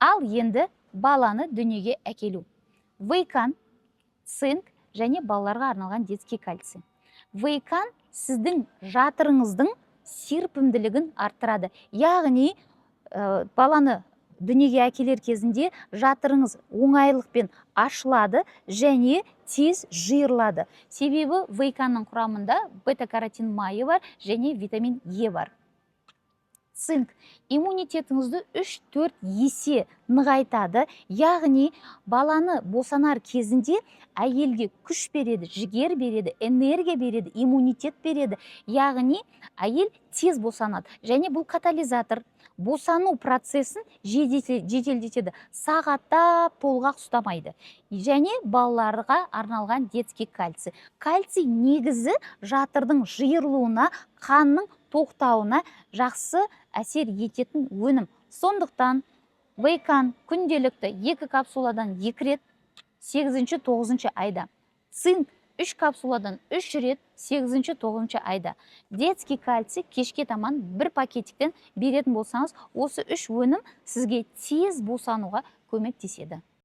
Ал енді баланы дүниеге әкелу. Вейкан, цинк және балаларға арналған детский кальций. Вейкан сіздің жатырыңыздың серпімділігін арттырады. Яғни баланы дүниеге әкелер кезінде жатырыңыз оңайлықпен ашылады және тез жиырылады. Себебі вейканның құрамында бета-каротин майы бар және витамин Е бар. Цинк иммунитетіңізді 3-4 есе нығайтады. Яғни баланы босанар кезінде әйелге күш береді, жігер береді, энергия береді, иммунитет береді. Яғни әйел тез босанады. Және бұл катализатор босану процесін жеделдетеді. Сағаттап толғақ ұстамайды. Және балаларға арналған детский кальций. Кальций негізі жатырдың жиырылуына, қанның тоқтауына жақсы әсер ететін өнім. Сондықтан вейкан күнделікті 2 капсуладан 2 рет 8-9 айда. Цинк 3 капсуладан 3 рет 8-9 айда. Детский кальций кешке таман 1 пакетиктен беретін болсаңыз, осы 3 өнім сізге тез босануға көмектеседі.